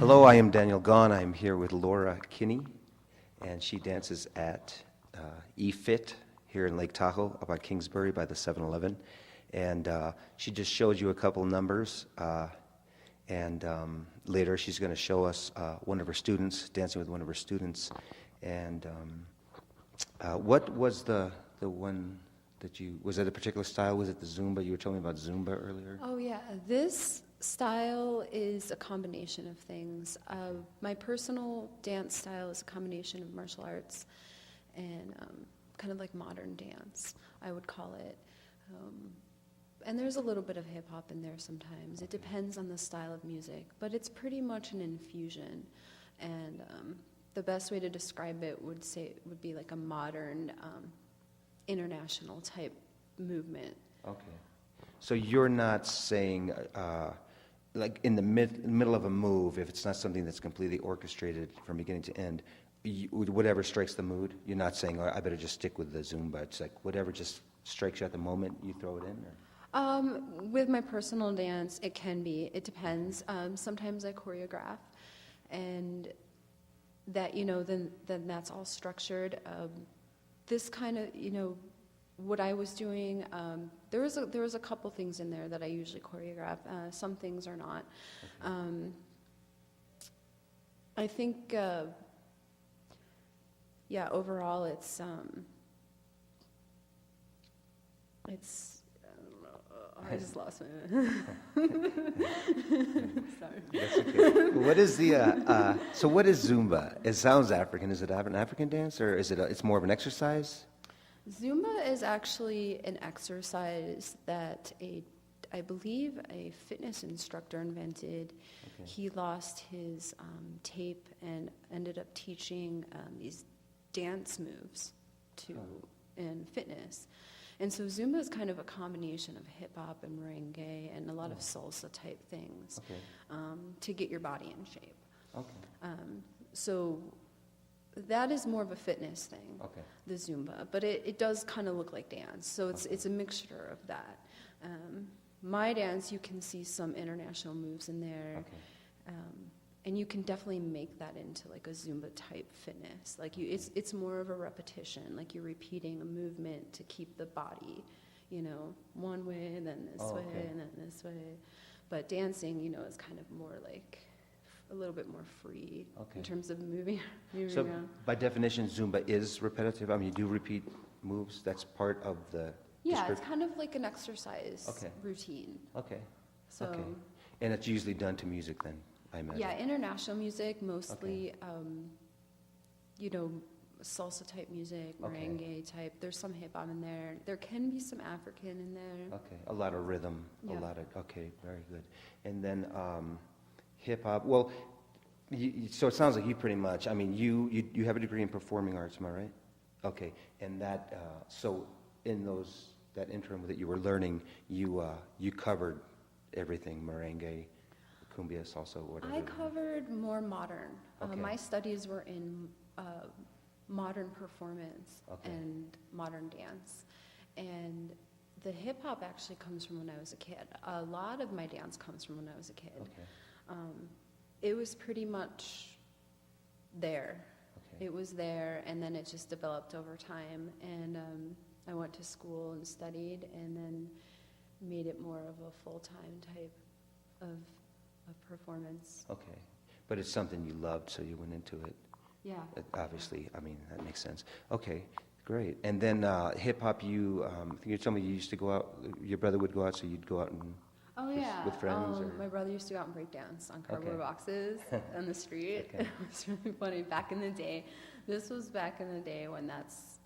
Hello, I am Daniel Gaughan. I am here with Laura Kinney, and she dances at efit here in Lake Tahoe, up on Kingsbury by the 7-Eleven. And she just showed you a couple numbers, and later she's going to show us one of her students, dancing with one of her students. And what was the one that you, was it a particular style? Was it the Zumba? You were telling me about Zumba earlier. Oh yeah, this style is a combination of things. My personal dance style is a combination of martial arts and kind of like modern dance, I would call it. And there's a little bit of hip hop in there sometimes. It depends on the style of music, but it's pretty much an infusion. And the best way to describe it would be like a modern international type movement. Okay. So you're not saying, like in the middle of a move, if it's not something that's completely orchestrated from beginning to end, whatever strikes the mood, you're not saying, oh, I better just stick with the Zumba. It's like whatever just strikes you at the moment, you throw it in? Or? With my personal dance, it can be. It depends. Sometimes I choreograph, and that, then that's all structured. This kind of, what I was doing, there was a couple things in there that I usually choreograph. Some things are not. Okay. I think, overall it's I just lost my. Sorry. That's okay. What is the? So what is Zumba? It sounds African. Is it an African dance, or is it? It's more of an exercise? Zumba is actually an exercise that I believe a fitness instructor invented. Okay. He lost his tape and ended up teaching these dance moves in fitness. And so Zumba is kind of a combination of hip-hop and merengue and a lot of salsa type things, to get your body in shape. Okay. So that is more of a fitness thing, the Zumba, but it does kind of look like dance. So it's a mixture of that. My dance, you can see some international moves in there. Okay. And you can definitely make that into like a Zumba type fitness. Like it's more of a repetition. Like you're repeating a movement to keep the body, one way and then this way and then this way. But dancing, is kind of more like a little bit more free in terms of moving so around. By definition, Zumba is repetitive. I mean, you do repeat moves. That's part of the. Yeah, it's kind of like an exercise routine. Okay. So. Okay. And it's usually done to music then. Yeah, international music, mostly, salsa type music, merengue type. There's some hip hop in there. There can be some African in there. Okay, a lot of rhythm, yeah. Very good. And then hip hop, well, so it sounds like you pretty much, I mean, you have a degree in performing arts, am I right? Okay, and that, so in that interim that you were learning, you covered everything, merengue, cumbia, salsa, whatever. I covered more modern. My studies were in modern performance and modern dance. And the hip hop actually comes from when I was a kid. A lot of my dance comes from when I was a kid. Okay. It was pretty much there. Okay. It was there, and then it just developed over time. And I went to school and studied, and then made it more of a full-time type of performance. Okay. But it's something you loved, so you went into it. Yeah. Obviously, I mean, that makes sense. Okay, great. And then hip-hop, you told me you used to go out, your brother would go out, so you'd go out and with friends? My brother used to go out and break dance on cardboard boxes on the street. It was really funny. Back in the day, this was back in the day when that's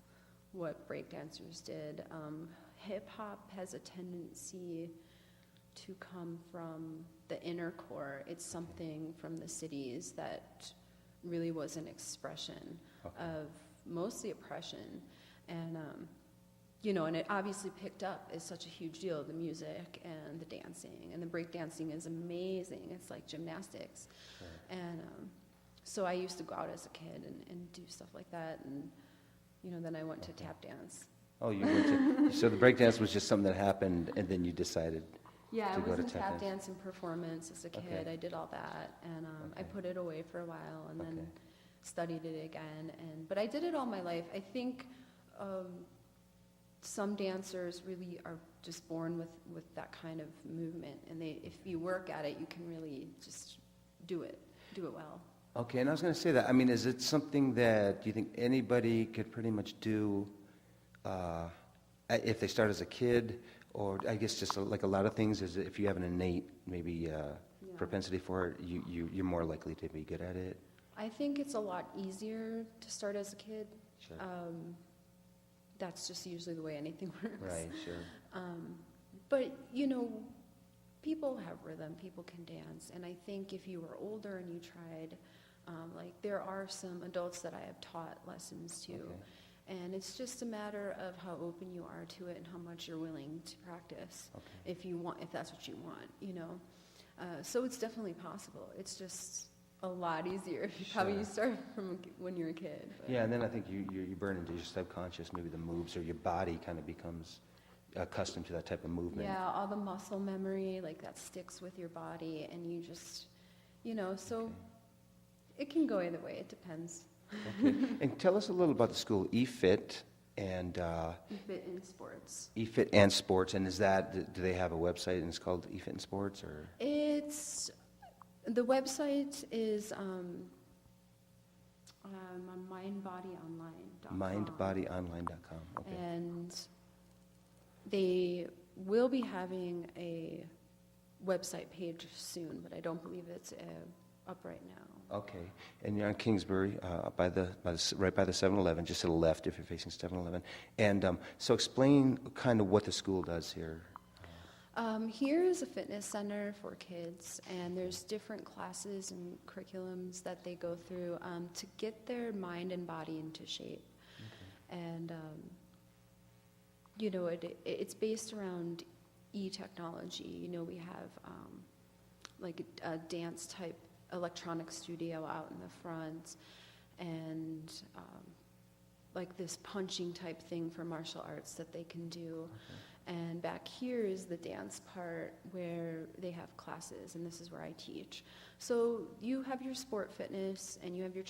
what breakdancers did. Hip-hop has a tendency to come from the inner core. It's something from the cities that really was an expression of mostly oppression. And, and it obviously picked up. It's such a huge deal, the music and the dancing. And the breakdancing is amazing. It's like gymnastics. Sure. And so I used to go out as a kid and do stuff like that. And, then I went to tap dance. Oh, you went to, so the breakdance was just something that happened, and then you decided Yeah, I to go was to in tap tap dance? dance and performance as a kid. Okay. I did all that, and I Okay. put it away for a while, and then Okay. studied it again. But I did it all my life. I think some dancers really are just born with that kind of movement, and if you work at it, you can really just do it well. Okay, and I was going to say that. I mean, is it something that you think anybody could pretty much do if they start as a kid? Or I guess just like a lot of things, is if you have an innate maybe propensity for it, you're more likely to be good at it? I think it's a lot easier to start as a kid. Sure. That's just usually the way anything works. Right, sure. But, people have rhythm, people can dance. And I think if you were older and you tried, there are some adults that I have taught lessons to. Okay. And it's just a matter of how open you are to it and how much you're willing to practice. Okay. If that's what you want, So it's definitely possible. It's just a lot easier if you probably start from when you're a kid. But. Yeah, and then I think you burn into your subconscious, maybe the moves, or your body kind of becomes accustomed to that type of movement. Yeah, all the muscle memory, that sticks with your body, and you just, so Okay. it can go either way. It depends. Okay. And tell us a little about the school, efit and Fit in sports. efit and sports. And do they have a website and it's called efit and sports, or? The website is on mindbodyonline.com. Mindbodyonline.com. Okay. And they will be having a website page soon, but I don't believe it's up right now. Okay, and you're on Kingsbury, right by the 7-Eleven, just to the left if you're facing 7-Eleven. And so explain kind of what the school does here. Here is a fitness center for kids, and there's different classes and curriculums that they go through to get their mind and body into shape. Okay. And, it's based around e-technology. We have a dance-type electronic studio out in the front, and this punching type thing for martial arts that they can do. Okay. And back here is the dance part where they have classes, and this is where I teach. So you have your sport fitness, and you have your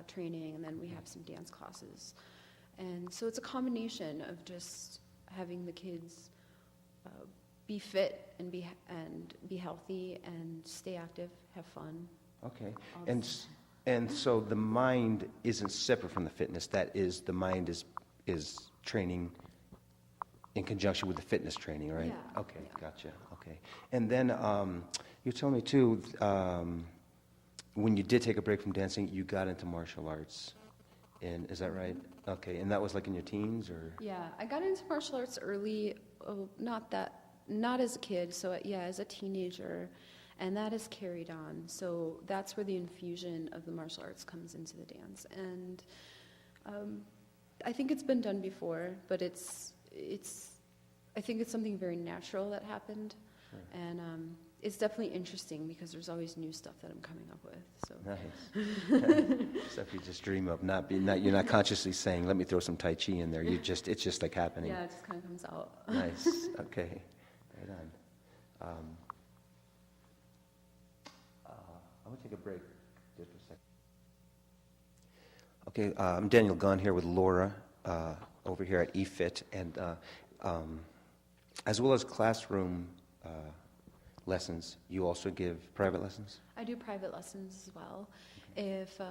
training, and then we have some dance classes. And so it's a combination of just having the kids be fit and be healthy and stay active, have fun. Okay, and so the mind isn't separate from the fitness. That is, the mind is training in conjunction with the fitness training, right? Yeah. Okay, Yeah. Gotcha. Okay, and then you're telling me too, when you did take a break from dancing, you got into martial arts, and is that right? Okay, and that was in your teens, or? Yeah, I got into martial arts early. Not as a kid. So as a teenager. And that is carried on. So that's where the infusion of the martial arts comes into the dance. And I think it's been done before, but I think it's something very natural that happened. Sure. And it's definitely interesting because there's always new stuff that I'm coming up with. So nice. Stuff you just dream of, you're not consciously saying, let me throw some Tai Chi in there. It's just happening. Yeah, it just kind of comes out. Nice. Okay. Right on. I'm going to take a break just for a second. Okay, I'm Daniel Gaughan here with Laura over here at efit, and as well as classroom lessons, you also give private lessons? I do private lessons as well. Okay. If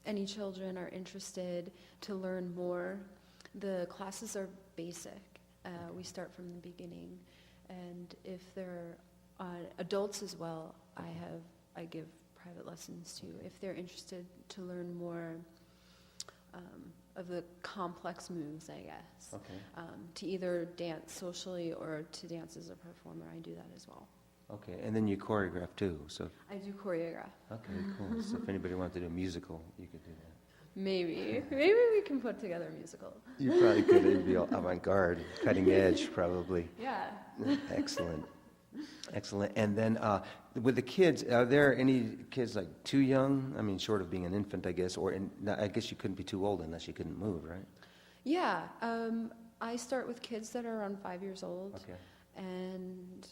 any children are interested to learn more, the classes are basic. We start from the beginning, and if they're adults as well, I give private lessons too, if they're interested to learn more of the complex moves, I guess. Okay. To either dance socially or to dance as a performer, I do that as well. Okay, and then you choreograph too, so. I do choreograph. Okay, cool. So if anybody wanted to do a musical, you could do that. Maybe we can put together a musical. You probably could. It'd be avant-garde, cutting edge, probably. Yeah. Excellent. And then with the kids, are there any kids too young? I mean, short of being an infant, I guess, I guess you couldn't be too old unless you couldn't move, right? Yeah. I start with kids that are around 5 years old. Okay. And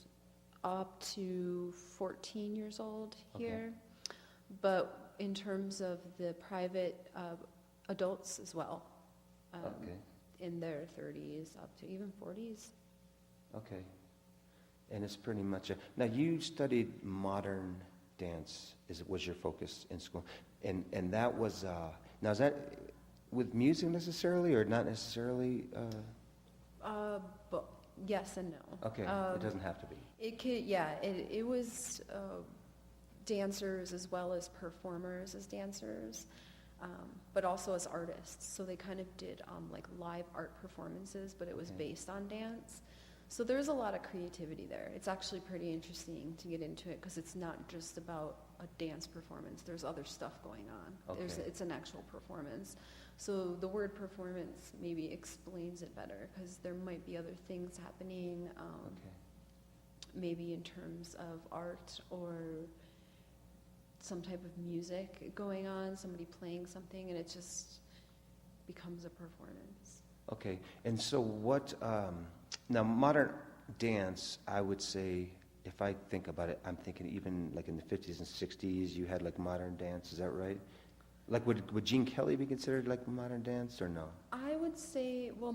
up to 14 years old here. But in terms of the private adults as well, in their 30s up to even 40s. Okay. And it's pretty much now you studied modern dance was your focus in school, and that was now is that with music necessarily or not necessarily? But yes and no. Okay, it doesn't have to be. It could, yeah. It was dancers as well as performers as dancers, but also as artists. So they kind of did like live art performances, but it was based on dance. So there's a lot of creativity there. It's actually pretty interesting to get into it because it's not just about a dance performance. There's other stuff going on. It's an actual performance. So the word performance maybe explains it better because there might be other things happening, maybe in terms of art or some type of music going on, somebody playing something, and it just becomes a performance. Okay, and so what, now modern dance, I would say, if I think about it, I'm thinking even like in the 50s and 60s, you had like modern dance, is that right? Like would Gene Kelly be considered like modern dance or no? I would say, well,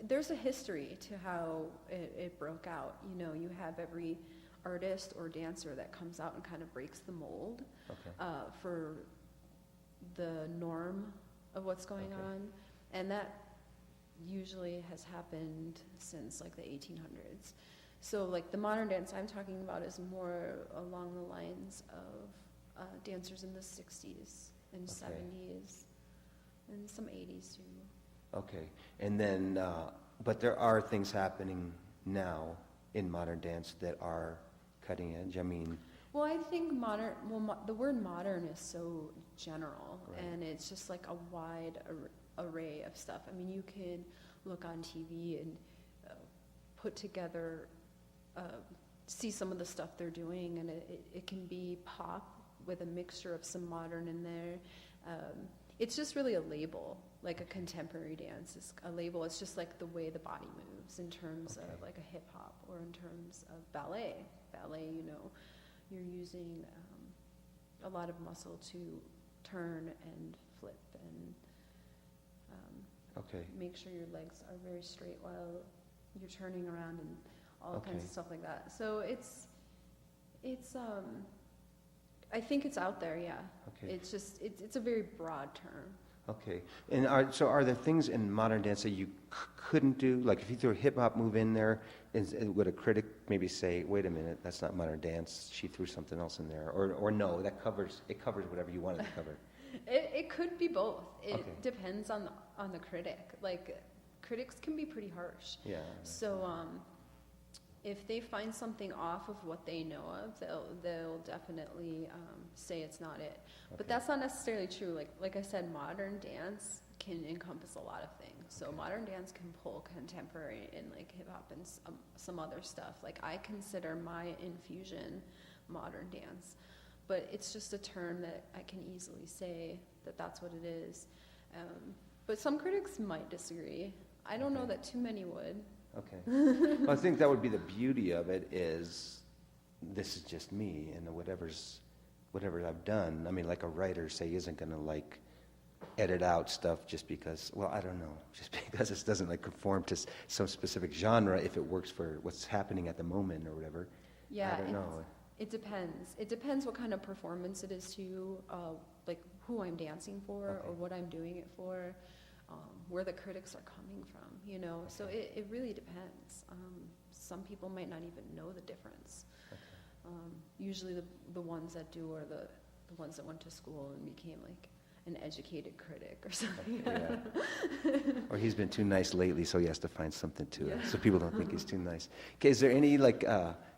there's a history to how it broke out. You know, you have every artist or dancer that comes out and kind of breaks the mold for the norm of what's going on. And that usually has happened since like the 1800s. So like the modern dance I'm talking about is more along the lines of dancers in the 60s and 70s and some 80s too. Okay, and then, but there are things happening now in modern dance that are cutting edge. I mean, well, I think modern. Well, the word modern is so general, and it's just like a wide array of stuff. I mean, you can look on TV and put together, see some of the stuff they're doing, and it can be pop with a mixture of some modern in there. It's just really a label, like a contemporary dance is a label. It's just like the way the body moves in terms of like a hip hop or in terms of ballet. Ballet, you know, you're using a lot of muscle to turn and flip and make sure your legs are very straight while you're turning around and all kinds of stuff like that. So it's I think it's out there, yeah. It's just, it's a very broad term. Okay. And are there things in modern dance that you couldn't do? Like if you threw a hip hop move in there, would a critic maybe say, wait a minute, that's not modern dance, she threw something else in there? Or no, it covers whatever you wanted to cover? It could be both. It depends on the critic. Like, critics can be pretty harsh. Yeah. So, if they find something off of what they know of, they'll definitely say it's not it. But that's not necessarily true. Like I said, modern dance can encompass a lot of things. So modern dance can pull contemporary and like hip hop and some other stuff. Like I consider my infusion modern dance, but it's just a term that I can easily say that that's what it is. But some critics might disagree. I don't know that too many would. Okay. Well, I think that would be the beauty of it is this is just me and whatever I've done. I mean, like a writer, say, isn't going to like edit out stuff just because, well, I don't know, just because it doesn't like conform to some specific genre if it works for what's happening at the moment or whatever. Yeah, I don't know. It depends. It depends what kind of performance it is too, like who I'm dancing for or what I'm doing it for. Where the critics are coming from, you know. So it really depends. Some people might not even know the difference. Usually the ones that do are the ones that went to school and became like an educated critic or something. Or he's been too nice lately, so he has to find something to so people don't think he's too nice. Okay, is there any like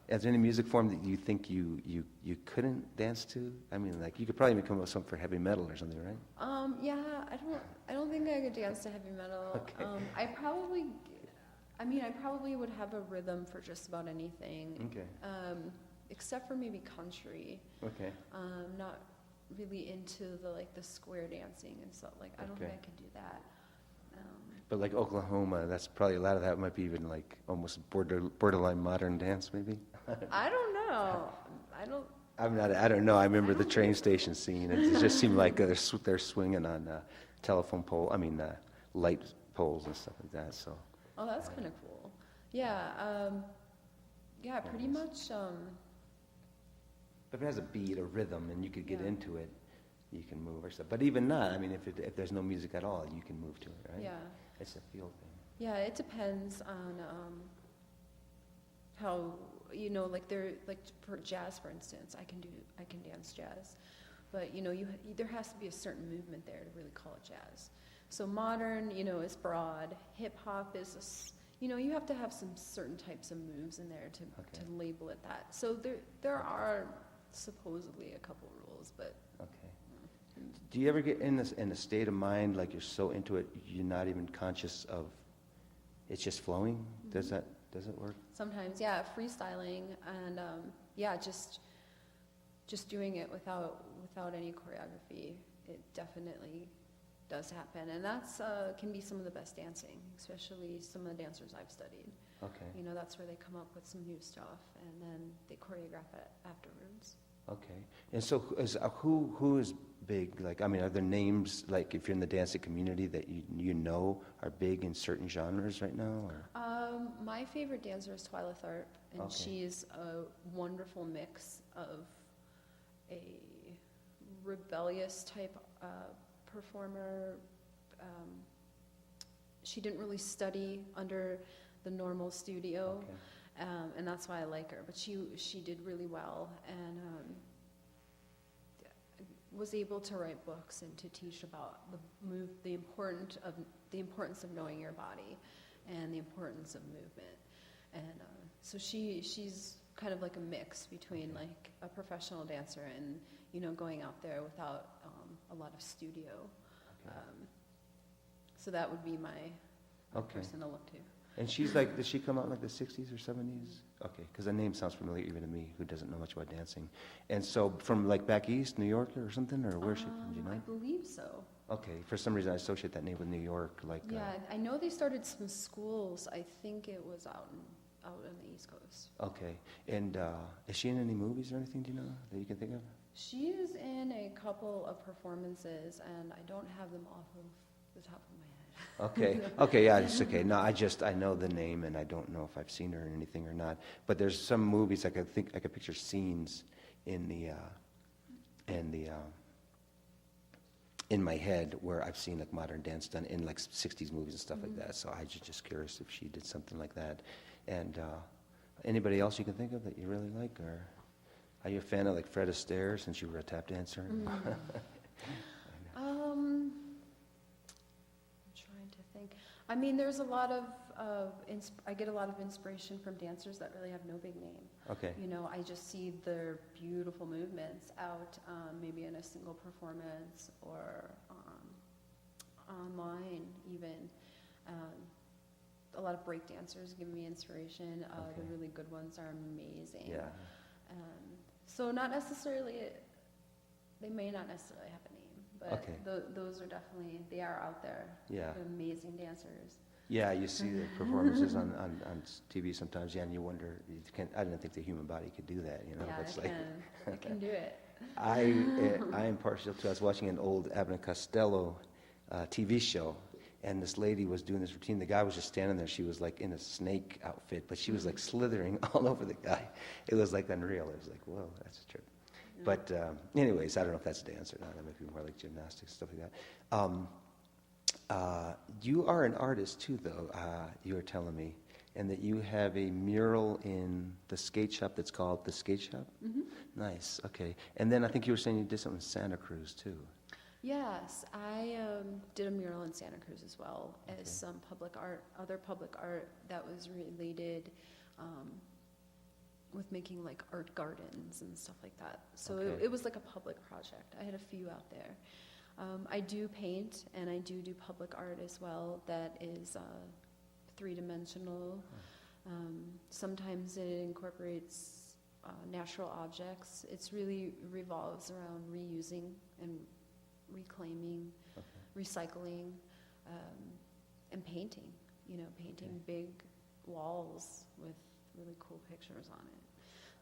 is there any music form that you think you couldn't dance to? I mean, like you could probably come up with something for heavy metal or something, right? Yeah, I don't think I could dance to heavy metal. Okay. I probably would have a rhythm for just about anything. Okay. Except for maybe country. Okay. Not really into the square dancing and stuff. Like I don't think I could do that. But like Oklahoma, that's probably a lot of that might be even like almost borderline modern dance, maybe. I don't know. I don't know. I remember the train station scene, and it just seemed like they're swinging on telephone pole. Light poles and stuff like that. So. Oh, that's kind of cool. Yeah. Yeah. Pretty much. If it has a beat, a rhythm, and you could get into it, you can move or stuff. But even not, I mean, if there's no music at all, you can move to it, right? Yeah. It's a feel thing. Yeah, it depends on how, like for jazz, for instance, I can dance jazz, but there has to be a certain movement there to really call it jazz. So modern, is broad. Hip hop is, you have to have some certain types of moves in there to label it that. So there are supposedly a couple rules, but. Okay. Do you ever get in a state of mind like you're so into it you're not even conscious of it's just flowing? Mm-hmm. Does it work? Sometimes, yeah, freestyling and just doing it without any choreography. It definitely does happen, and that's can be some of the best dancing, especially some of the dancers I've studied. Okay. That's where they come up with some new stuff, and then they choreograph it afterwards. Okay. And so who is big? Like, I mean, are there names, like, if you're in the dancing community that you know are big in certain genres right now? Or? My favorite dancer is Twyla Tharp, and she's a wonderful mix of a rebellious type performer. She didn't really study under the normal studio. Okay. And that's why I like her. But she did really well, and was able to write books and to teach about the importance of knowing your body, and the importance of movement. And so she's kind of like a mix between like a professional dancer and going out there without a lot of studio. Okay. So that would be my person to look to. And she's like, did she come out in like the 60s or 70s? Okay, because the name sounds familiar even to me, who doesn't know much about dancing. And so from like back east, New York or something, or where's she from, do you know? I believe so. Okay, for some reason I associate that name with New York. Yeah, I know they started some schools. I think it was out on the East Coast. Okay, and is she in any movies or anything, do you know, that you can think of? She is in a couple of performances, and I don't have them off of the top of my head. Okay, yeah, it's okay. No, I know the name, and I don't know if I've seen her in anything or not. But there's some movies I could picture scenes in my head where I've seen like modern dance done in like 60s movies and stuff like that. So I just curious if she did something like that. And anybody else you can think of that you really like, or are you a fan of like Fred Astaire since you were a tap dancer? I mean, there's a lot of I get a lot of inspiration from dancers that really have no big name. Okay. I just see their beautiful movements out, maybe in a single performance or online even. A lot of break dancers give me inspiration. The really good ones are amazing. Yeah. So not necessarily, they may not necessarily have a name. But those are definitely, they are out there. Yeah. They're amazing dancers. Yeah, you see the performances on TV sometimes, and you wonder, I didn't think the human body could do that, Yeah, it can do it. I am partial to, I was watching an old Abbott and Costello TV show, and this lady was doing this routine. The guy was just standing there. She was like in a snake outfit, but she was like slithering all over the guy. It was like unreal. It was like, whoa, that's a trip. But anyways, I don't know if that's dance or not. That might be more like gymnastics, stuff like that. You are an artist too, though, you were telling me, and that you have a mural in the skate shop that's called The Skate Shop? Mm-hmm. Nice, okay. And then I think you were saying you did something in Santa Cruz, too. Yes, I did a mural in Santa Cruz as well as some other public art that was related with making like art gardens and stuff like that. So it was like a public project. I had a few out there. I do paint, and I do public art as well that is three-dimensional. Sometimes it incorporates natural objects. It's really revolves around reusing and reclaiming, recycling, and painting, painting big walls with really cool pictures on it.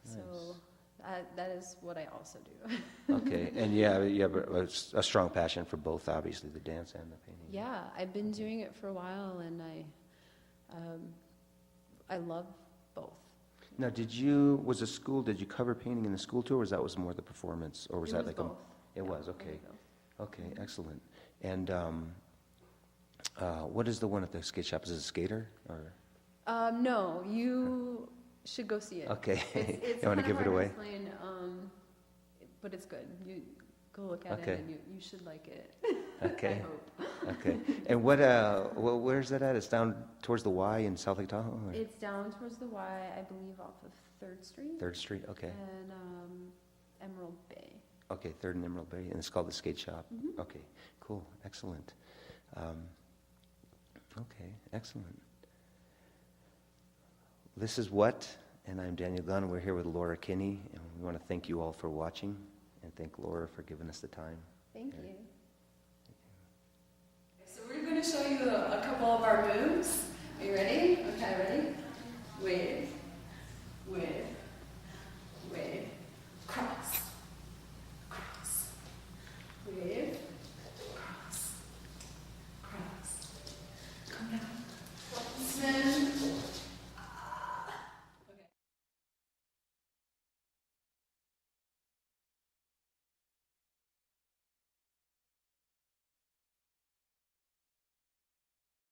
Nice. So that is what I also do. Okay, and you have a strong passion for both, obviously, the dance and the painting. Yeah, I've been doing it for a while, and I love both. Now, did you cover painting in the school too, or was more the performance, or was It that was like both. It was, There okay. you go. Okay, excellent. And what is the one at the skate shop? Is it a skater, or? No, you should go see it. Okay, It's you want to give it away? Explain, but it's good. You go look at Okay. it, and you should like it. Okay. I hope. Okay. And where's that at? It's down towards the Y in South Lake Tahoe? Or? It's down towards the Y, I believe, off of 3rd Street. 3rd Street, okay. And Emerald Bay. Okay, 3rd and Emerald Bay, and it's called the Skate Shop. Mhm. Okay, cool, excellent. Okay, excellent. This is What, and I'm Daniel Gaughan. We're here with Laura Kinney, and we want to thank you all for watching, and thank Laura for giving us the time. Thank Yeah. you. So we're going to show you a couple of our moves. Are you ready?